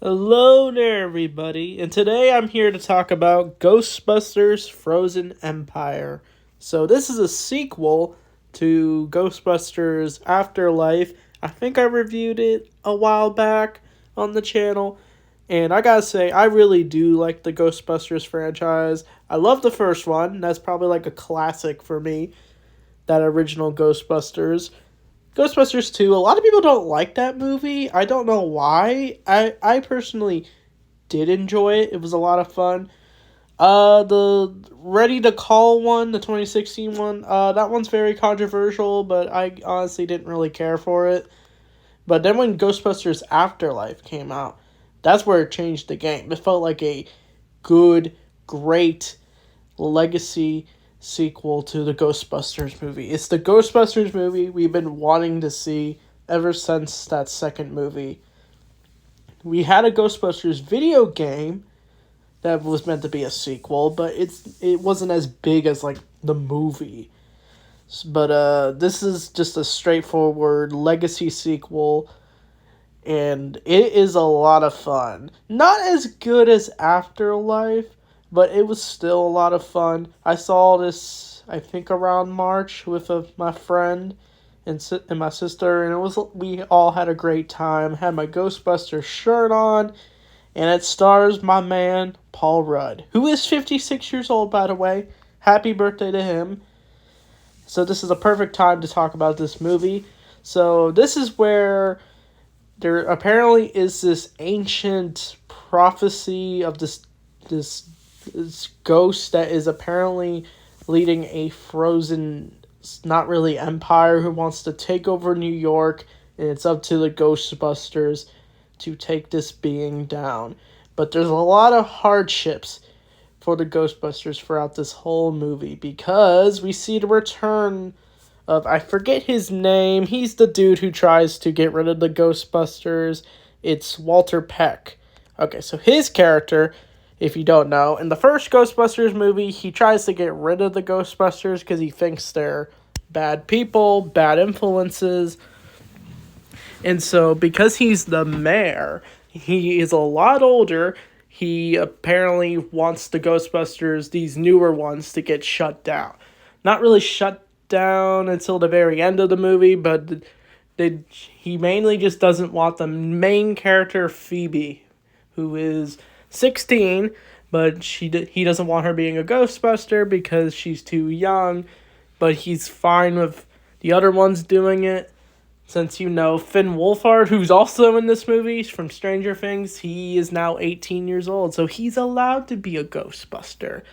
Hello there, everybody, and today I'm here to talk about Ghostbusters Frozen Empire. So, this is a sequel to Ghostbusters Afterlife. I think I reviewed it a while back on the channel, and I gotta say, I really do like the Ghostbusters franchise. I love the first one, that's probably like a classic for me, that original Ghostbusters. Ghostbusters 2, a lot of people don't like that movie. I don't know why. I personally did enjoy it. It was a lot of fun. The Ready to Call one, the 2016 one, that one's very controversial, but I honestly didn't really care for it. But then when Ghostbusters Afterlife came out, that's where it changed the game. It felt like a good, great legacy sequel to the Ghostbusters movie. It's the Ghostbusters movie we've been wanting to see ever since that second movie. We had a Ghostbusters video game that was meant to be a sequel, but it wasn't as big as like the movie. But this is just a straightforward legacy sequel, and it is a lot of fun. Not as good as Afterlife, but it was still a lot of fun. I saw this, I think, around March with my friend and my sister, and we all had a great time. Had my Ghostbusters shirt on, and it stars my man Paul Rudd, who is 56 years old, by the way. Happy birthday to him. So this is a perfect time to talk about this movie. So this is where there apparently is this ancient prophecy of this ghost that is apparently leading a frozen, not really empire, who wants to take over New York, and it's up to the Ghostbusters to take this being down. But there's a lot of hardships for the Ghostbusters throughout this whole movie, because we see the return of, I forget his name, he's the dude who tries to get rid of the Ghostbusters. It's Walter Peck. Okay, so his character, if you don't know, in the first Ghostbusters movie, he tries to get rid of the Ghostbusters because he thinks they're bad people, bad influences. And so, because he's the mayor, he is a lot older. He apparently wants the Ghostbusters, these newer ones, to get shut down. Not really shut down until the very end of the movie, but he mainly just doesn't want the main character, Phoebe, who is 16, but he doesn't want her being a Ghostbuster because she's too young, but he's fine with the other ones doing it. Since Finn Wolfhard, who's also in this movie from Stranger Things, he is now 18 years old, so he's allowed to be a Ghostbuster.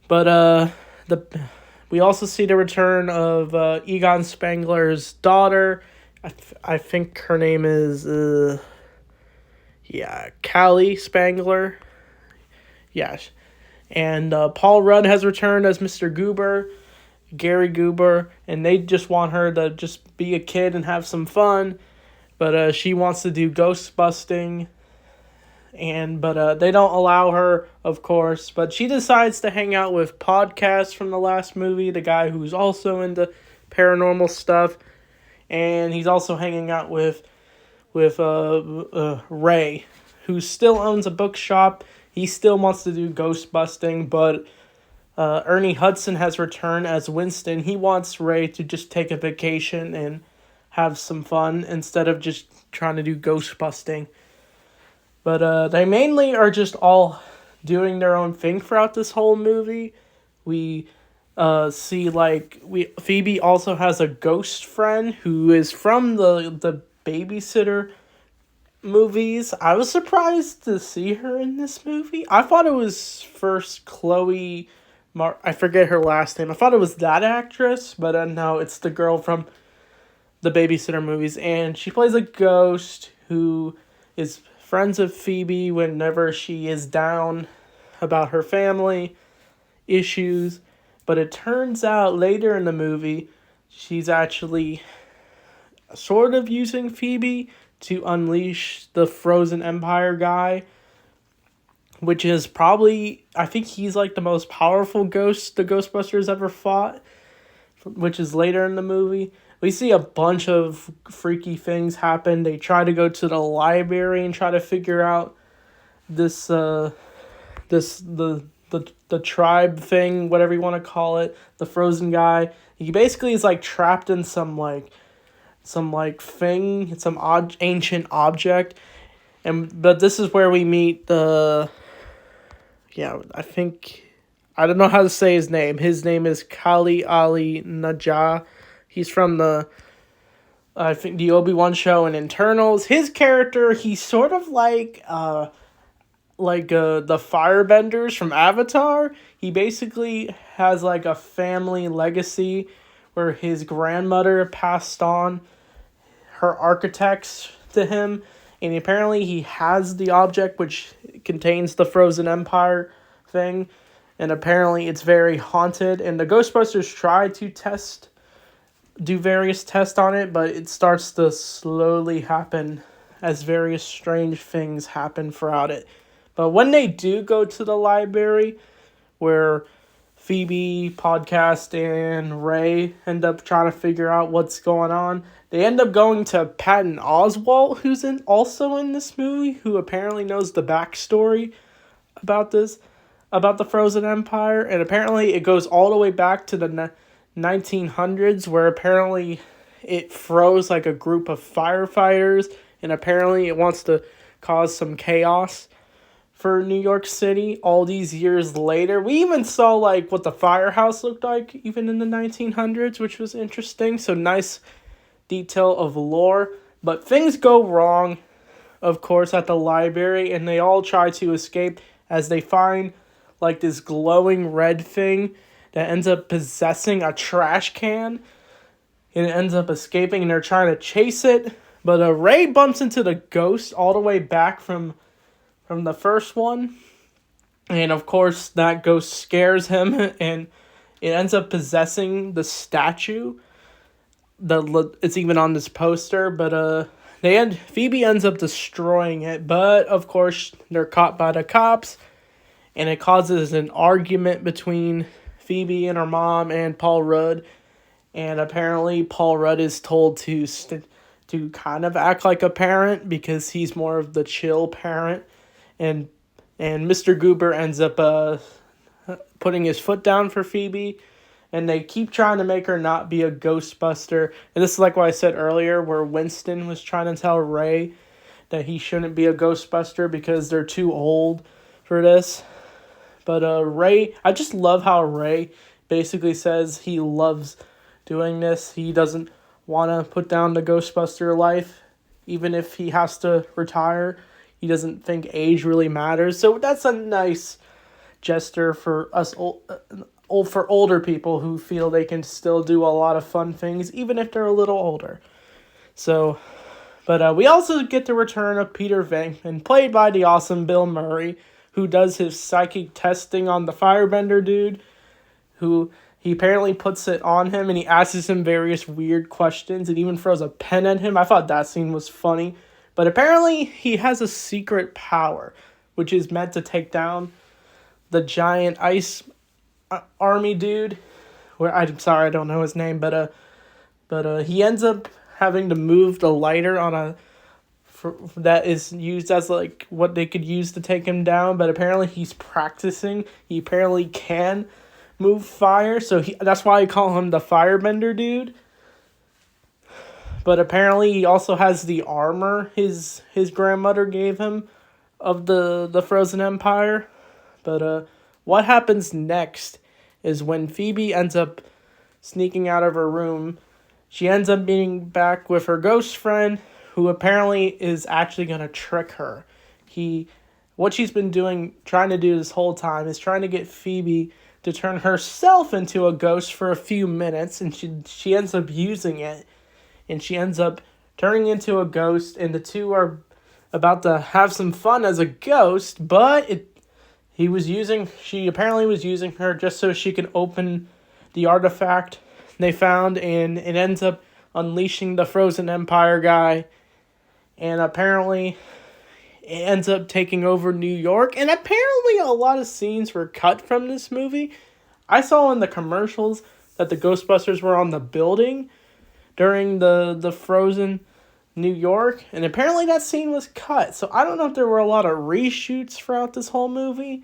But we also see the return of Egon Spengler's daughter. I think her name is Callie Spangler. Yes. And Paul Rudd has returned as Mr. Goober, Gary Goober, and they just want her to just be a kid and have some fun, but she wants to do ghost busting, but they don't allow her, of course, but she decides to hang out with Podcast from the last movie, the guy who's also into paranormal stuff, and he's also hanging out with Ray, who still owns a bookshop. He still wants to do ghost busting, but Ernie Hudson has returned as Winston. He wants Ray to just take a vacation and have some fun instead of just trying to do ghost busting. But they mainly are just all doing their own thing throughout this whole movie. We see Phoebe also has a ghost friend who is from the Babysitter movies. I was surprised to see her in this movie. I thought it was first Chloe I forget her last name. I thought it was that actress, but no, it's the girl from the Babysitter movies, and she plays a ghost who is friends with Phoebe whenever she is down about her family issues, but it turns out later in the movie, she's actually sort of using Phoebe to unleash the Frozen Empire guy, which is probably, I think he's like the most powerful ghost the Ghostbusters ever fought, which is later in the movie. we see a bunch of freaky things happen. They try to go to the library and try to figure out this this the tribe thing, whatever you want to call it, the frozen guy. He basically is like trapped in some thing, some ancient object. But this is where we meet I don't know how to say his name. His name is Kali Ali Najah. He's from the Obi-Wan show and Internals. His character, he's sort of like the firebenders from Avatar. He basically has like a family legacy where his grandmother passed on her architects to him, and apparently he has the object which contains the Frozen Empire thing, and apparently it's very haunted, and the Ghostbusters try to do various tests on it, but it starts to slowly happen as various strange things happen throughout it. But when they do go to the library, where Phoebe, Podcast, and Ray end up trying to figure out what's going on, they end up going to Patton Oswalt, who's also in this movie, who apparently knows the backstory about the Frozen Empire, and apparently it goes all the way back to the 1900s, where apparently it froze like a group of firefighters, and apparently it wants to cause some chaos for New York City all these years later. We even saw like what the firehouse looked like even in the 1900s, which was interesting. So nice detail of lore. But things go wrong, of course, at the library, and they all try to escape as they find like this glowing red thing that ends up possessing a trash can, and it ends up escaping, and they're trying to chase it. But Ray bumps into the ghost all the way back from the first one, and of course that ghost scares him, and it ends up possessing the statue. It's even on this poster, but Phoebe ends up destroying it, but of course they're caught by the cops, and it causes an argument between Phoebe and her mom and Paul Rudd, and apparently Paul Rudd is told to kind of act like a parent because he's more of the chill parent. And Mr. Goober ends up putting his foot down for Phoebe, and they keep trying to make her not be a Ghostbuster. And this is like what I said earlier, where Winston was trying to tell Ray that he shouldn't be a Ghostbuster because they're too old for this. But Ray, I just love how Ray basically says he loves doing this. He doesn't want to put down the Ghostbuster life, even if he has to retire. He doesn't think age really matters. So that's a nice gesture for us for older people who feel they can still do a lot of fun things, even if they're a little older. So, but we also get the return of Peter Venkman, played by the awesome Bill Murray, who does his psychic testing on the firebender dude, who he apparently puts it on him, and he asks him various weird questions and even throws a pen at him. I thought that scene was funny. But apparently he has a secret power, which is meant to take down the giant ice army dude. I'm sorry, I don't know his name, but he ends up having to move the lighter on that is used as like what they could use to take him down. But apparently he's practicing. He apparently can move fire, so that's why I call him the firebender dude. But apparently he also has the armor his grandmother gave him of the Frozen Empire. But what happens next is when Phoebe ends up sneaking out of her room, she ends up being back with her ghost friend, who apparently is actually going to trick her. What she's been trying to do this whole time is trying to get Phoebe to turn herself into a ghost for a few minutes, and she ends up using it. And she ends up turning into a ghost, and the two are about to have some fun as a ghost, but she apparently was using her just so she can open the artifact they found, and it ends up unleashing the Frozen Empire guy, and apparently it ends up taking over New York, and apparently a lot of scenes were cut from this movie. I saw in the commercials that the Ghostbusters were on the building, during the Frozen New York, and apparently that scene was cut. So I don't know if there were a lot of reshoots throughout this whole movie.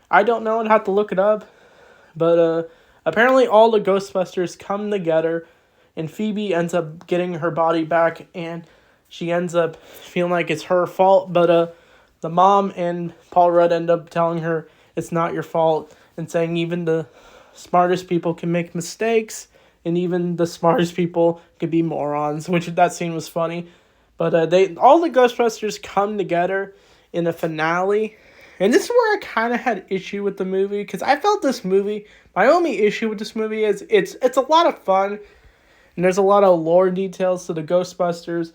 I don't know. I'd have to look it up. But apparently all the Ghostbusters come together, and Phoebe ends up getting her body back, and she ends up feeling like it's her fault. But the mom and Paul Rudd end up telling her it's not your fault, and saying even the smartest people can make mistakes, and even the smartest people could be morons, which that scene was funny. But all the Ghostbusters come together in a finale. And this is where I kind of had issue with the movie, because I felt this movie, my only issue with this movie is it's a lot of fun, and there's a lot of lore details to the Ghostbusters,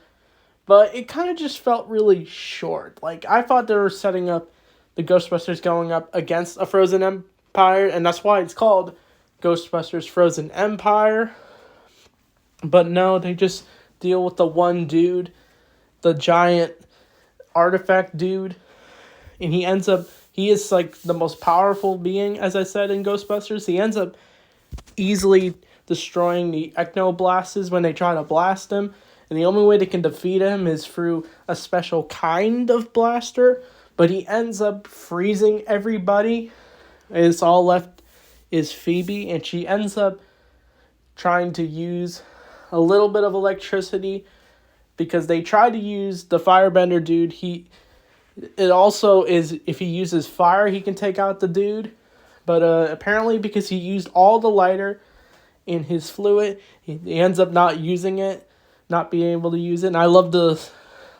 but it kind of just felt really short. Like, I thought they were setting up the Ghostbusters going up against a Frozen Empire, and that's why it's called Ghostbusters Frozen Empire. But no, they just deal with the one dude, the giant artifact dude, and he is like the most powerful being, as I said, in Ghostbusters. He ends up easily destroying the ectoblasts when they try to blast him, and the only way they can defeat him is through a special kind of blaster, but he ends up freezing everybody, and it's all left is Phoebe, and she ends up trying to use a little bit of electricity, because they try to use the firebender dude. It also is, if he uses fire, he can take out the dude. But apparently, because he used all the lighter in his fluid, he ends up not using it, not being able to use it. And I love the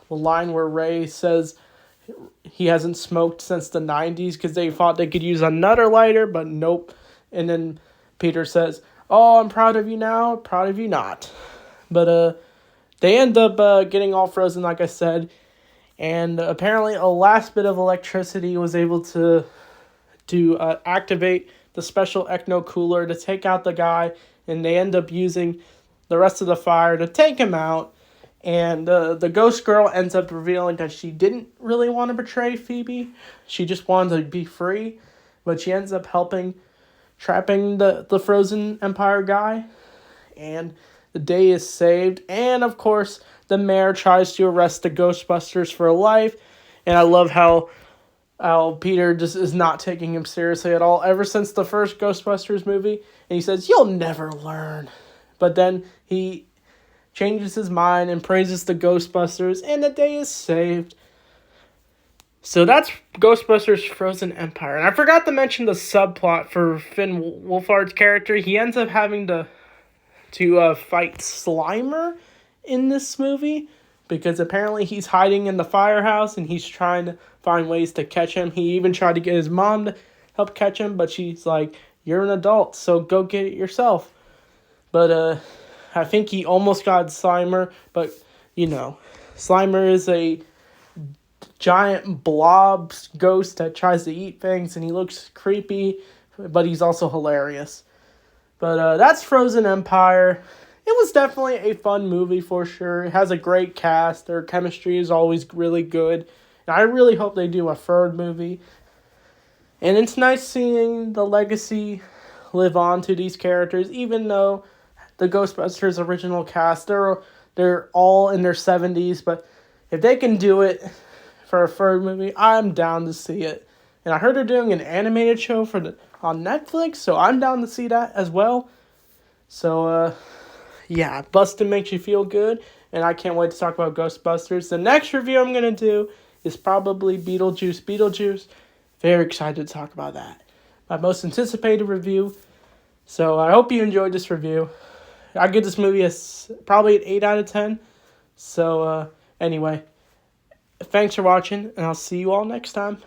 line where Ray says he hasn't smoked since the 90s, because they thought they could use another lighter, but nope. And then Peter says, "Oh, I'm proud of you now, proud of you not." But they end up getting all frozen, like I said. And apparently a last bit of electricity was able to activate the special ecto cooler to take out the guy. And they end up using the rest of the fire to take him out. And the ghost girl ends up revealing that she didn't really want to betray Phoebe. She just wanted to be free. But she ends up trapping the Frozen Empire guy. And the day is saved. And of course, the mayor tries to arrest the Ghostbusters for life. And I love how Peter just is not taking him seriously at all ever since the first Ghostbusters movie. And he says, "You'll never learn." But then he changes his mind and praises the Ghostbusters, and the day is saved. So that's Ghostbusters Frozen Empire. And I forgot to mention the subplot for Finn Wolfhard's character. He ends up having to fight Slimer in this movie, because apparently he's hiding in the firehouse and he's trying to find ways to catch him. He even tried to get his mom to help catch him, but she's like, "You're an adult, so go get it yourself." But I think he almost got Slimer, but Slimer is a giant blob ghost that tries to eat things, and he looks creepy, but he's also hilarious. But that's Frozen Empire. It was definitely a fun movie for sure. It has a great cast. Their chemistry is always really good. And I really hope they do a third movie. And it's nice seeing the legacy live on to these characters, even though the Ghostbusters original cast, they're all in their 70s. But if they can do it for a third movie, I'm down to see it. And I heard they're doing an animated show on Netflix, so I'm down to see that as well. So, yeah, Bustin' makes you feel good, and I can't wait to talk about Ghostbusters. The next review I'm going to do is probably Beetlejuice. Very excited to talk about that. My most anticipated review. So I hope you enjoyed this review. I give this movie probably an 8 out of 10. So, anyway, thanks for watching, and I'll see you all next time.